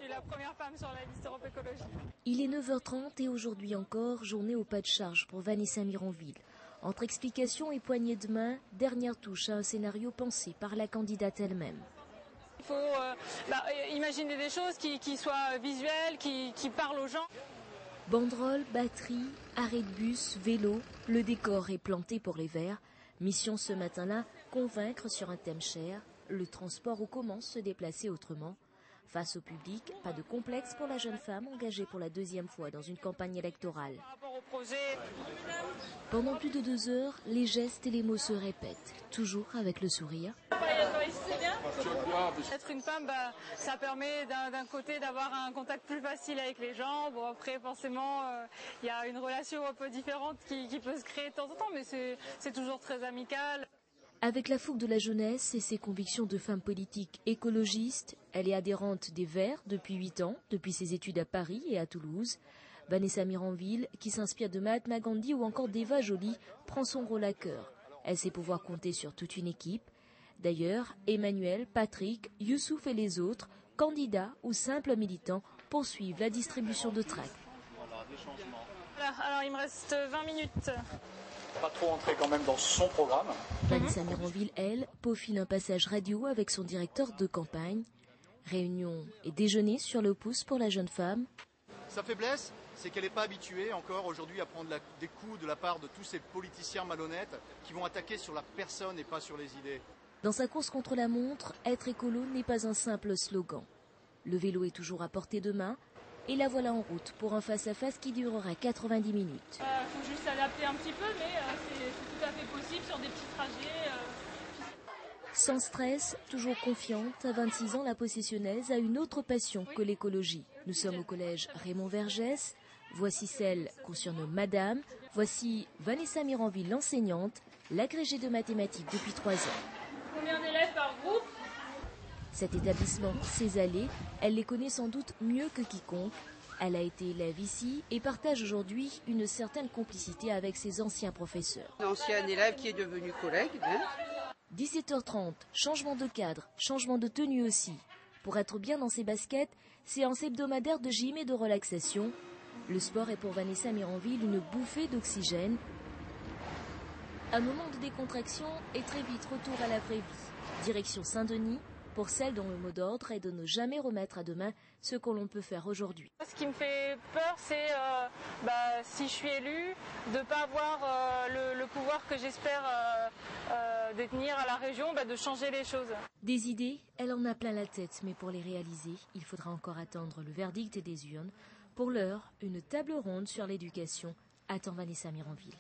suis la première femme sur la liste Europe Écologie. Il est 9h30 et aujourd'hui encore, journée au pas de charge pour Vanessa Mironville. Entre explications et poignées de main, dernière touche à un scénario pensé par la candidate elle-même. Il faut imaginer des choses qui soient visuelles, qui parlent aux gens. Banderoles, batterie, arrêt de bus, vélo, le décor est planté pour les Verts. Mission ce matin-là, convaincre sur un thème cher, le transport aux commandes se déplacer autrement. Face au public, pas de complexe pour la jeune femme engagée pour la deuxième fois dans une campagne électorale. Pendant plus de 2 heures, les gestes et les mots se répètent, toujours avec le sourire. Être une femme, ça permet d'un côté d'avoir un contact plus facile avec les gens. Bon, après, forcément, il y a une relation un peu différente qui peut se créer de temps en temps, mais c'est toujours très amical. Avec la fougue de la jeunesse et ses convictions de femme politique écologiste, elle est adhérente des Verts depuis 8 ans, depuis ses études à Paris et à Toulouse. Vanessa Mironville, qui s'inspire de Mahatma Gandhi ou encore d'Eva Joly, prend son rôle à cœur. Elle sait pouvoir compter sur toute une équipe. D'ailleurs, Emmanuel, Patrick, Youssouf et les autres, candidats ou simples militants, poursuivent la distribution de tracts. Voilà, alors il me reste 20 minutes. Pas trop entrer quand même dans son programme. Vanessa Mironville, elle, peaufine un passage radio avec son directeur de campagne. Réunion et déjeuner sur le pouce pour la jeune femme. Sa faiblesse, c'est qu'elle n'est pas habituée encore aujourd'hui à prendre des coups de la part de tous ces politiciens malhonnêtes qui vont attaquer sur la personne et pas sur les idées. Dans sa course contre la montre, être écolo n'est pas un simple slogan. Le vélo est toujours à portée de main et la voilà en route pour un face-à-face qui durera 90 minutes. Faut juste s'adapter un petit peu, mais c'est tout à fait possible sur des petits trajets. Sans stress, toujours confiante, à 26 ans, la possessionnaise a une autre passion que l'écologie. Nous sommes au collège Raymond Vergès. Voici celle qu'on surnomme Madame. Voici Vanessa Mironville, l'enseignante, l'agrégée de mathématiques depuis 3 ans. Combien d'élèves par groupe? Cet établissement, ses allées, elle les connaît sans doute mieux que quiconque. Elle a été élève ici et partage aujourd'hui une certaine complicité avec ses anciens professeurs. Un ancien élève qui est devenu collègue. 17h30, changement de cadre, changement de tenue aussi. Pour être bien dans ses baskets, séance hebdomadaire de gym et de relaxation. Le sport est pour Vanessa Mironville une bouffée d'oxygène. Un moment de décontraction et très vite retour à la vraie vie. Direction Saint-Denis, pour celle dont le mot d'ordre est de ne jamais remettre à demain ce que l'on peut faire aujourd'hui. Ce qui me fait peur, c'est si je suis élue, de ne pas avoir le pouvoir que j'espère détenir à la région, de changer les choses. Des idées, elle en a plein la tête, mais pour les réaliser, il faudra encore attendre le verdict des urnes. Pour l'heure, une table ronde sur l'éducation attend Vanessa Mironville.